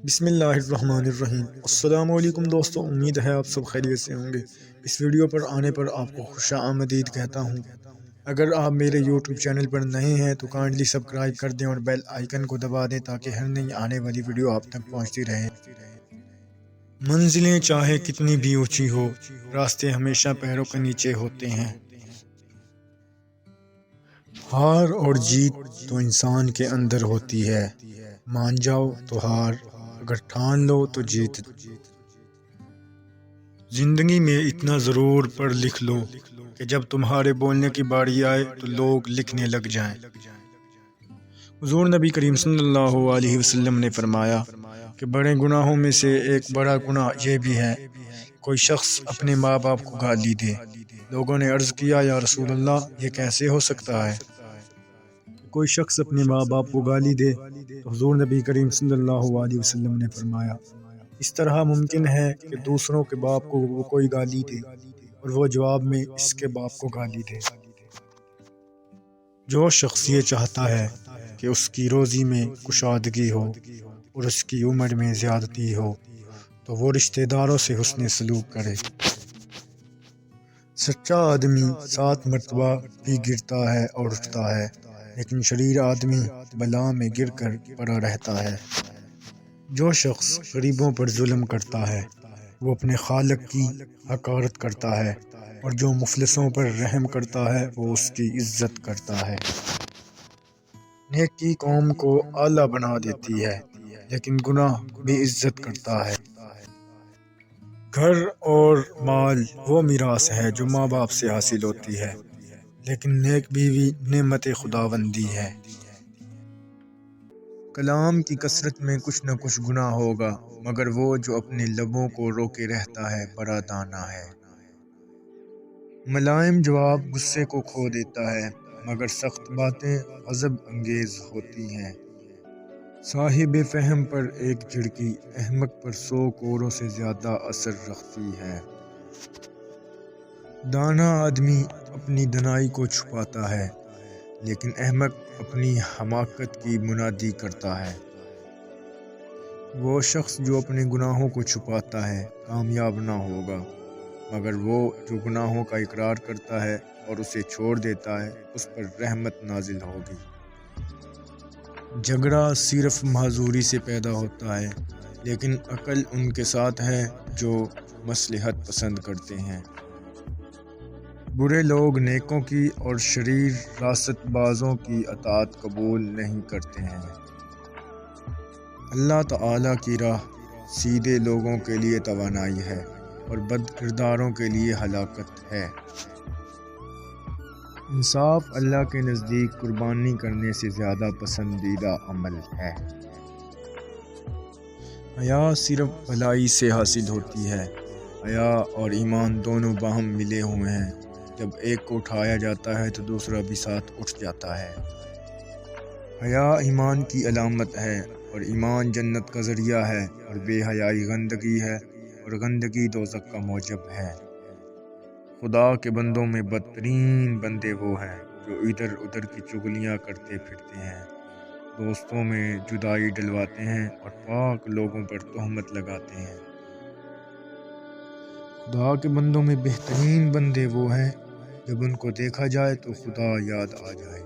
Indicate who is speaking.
Speaker 1: بسم اللہ الرحمن الرحیم۔ السلام علیکم دوستو، امید ہے آپ سب خیریت سے ہوں گے۔ اس ویڈیو پر آنے پر آپ کو خوش آمدید کہتا ہوں۔ اگر آپ میرے یوٹیوب چینل پر نئے ہیں تو کائنڈلی سبسکرائب کر دیں اور بیل آئیکن کو دبا دیں تاکہ ہر نئی آنے والی ویڈیو آپ تک پہنچتی رہے۔ منزلیں چاہے کتنی بھی اونچی ہو، راستے ہمیشہ پیروں کے نیچے ہوتے ہیں۔ ہار اور جیت تو انسان کے اندر ہوتی ہے، مان جاؤ تو ہار، اگر ٹھان لو تو جیت۔ زندگی میں اتنا ضرور پڑھ لکھ لو کہ جب تمہارے بولنے کی باری آئے تو لوگ لکھنے لگ جائیں۔ حضور نبی کریم صلی اللہ علیہ وسلم نے فرمایا کہ بڑے گناہوں میں سے ایک بڑا گناہ یہ بھی ہے، کوئی شخص اپنے ماں باپ کو گالی دے۔ لوگوں نے عرض کیا، یا رسول اللہ، یہ کیسے ہو سکتا ہے؟ کوئی شخص اپنے ماں باپ کو گالی دے تو حضور نبی کریم صلی اللہ علیہ وسلم نے فرمایا، اس طرح ممکن ہے کہ دوسروں کے باپ کو وہ کوئی گالی دے اور وہ جواب میں اس کے باپ کو گالی دے۔ جو شخص یہ چاہتا ہے کہ اس کی روزی میں کشادگی ہو اور اس کی عمر میں زیادتی ہو تو وہ رشتہ داروں سے حسن سلوک کرے۔ سچا آدمی 7 مرتبہ بھی گرتا ہے اور اٹھتا ہے، لیکن شریر آدمی بلا میں گر کر پڑا رہتا ہے۔ جو شخص غریبوں پر ظلم کرتا ہے وہ اپنے خالق کی حقارت کرتا ہے، اور جو مفلسوں پر رحم کرتا ہے وہ اس کی عزت کرتا ہے۔ نیکی قوم کو اعلیٰ بنا دیتی ہے، لیکن گناہ بے عزت کرتا ہے۔ گھر اور مال وہ میراث ہے جو ماں باپ سے حاصل ہوتی ہے، لیکن نیک بیوی نعمت خداوندی ہے۔ کلام کی کثرت میں کچھ نہ کچھ گناہ ہوگا، مگر وہ جو اپنے لبوں کو روکے رہتا ہے بڑا دانا ہے۔ ملائم جواب غصے کو کھو دیتا ہے، مگر سخت باتیں غضب انگیز ہوتی ہیں۔ صاحب فہم پر ایک جھڑکی احمق پر 100 کوڑوں سے زیادہ اثر رکھتی ہے۔ دانا آدمی اپنی دانائی کو چھپاتا ہے، لیکن احمق اپنی حماقت کی منادی کرتا ہے۔ وہ شخص جو اپنے گناہوں کو چھپاتا ہے کامیاب نہ ہوگا، مگر وہ جو گناہوں کا اقرار کرتا ہے اور اسے چھوڑ دیتا ہے اس پر رحمت نازل ہوگی۔ جھگڑا صرف معذوری سے پیدا ہوتا ہے، لیکن عقل ان کے ساتھ ہے جو مصلحت پسند کرتے ہیں۔ برے لوگ نیکوں کی اور شریر راست بازوں کی اطاعت قبول نہیں کرتے ہیں۔ اللہ تعالیٰ کی راہ سیدھے لوگوں کے لیے توانائی ہے اور بد کرداروں کے لیے ہلاکت ہے۔ انصاف اللہ کے نزدیک قربانی کرنے سے زیادہ پسندیدہ عمل ہے۔ حیا صرف بھلائی سے حاصل ہوتی ہے۔ حیا اور ایمان دونوں باہم ملے ہوئے ہیں، جب ایک کو اٹھایا جاتا ہے تو دوسرا بھی ساتھ اٹھ جاتا ہے۔ حیا ایمان کی علامت ہے اور ایمان جنت کا ذریعہ ہے، اور بے حیائی گندگی ہے اور گندگی دوزخ کا موجب ہے۔ خدا کے بندوں میں بدترین بندے وہ ہیں جو ادھر ادھر کی چغلیاں کرتے پھرتے ہیں، دوستوں میں جدائی ڈلواتے ہیں اور پاک لوگوں پر تہمت لگاتے ہیں۔ خدا کے بندوں میں بہترین بندے وہ ہیں جب ان کو دیکھا جائے تو خدا یاد آ جائے۔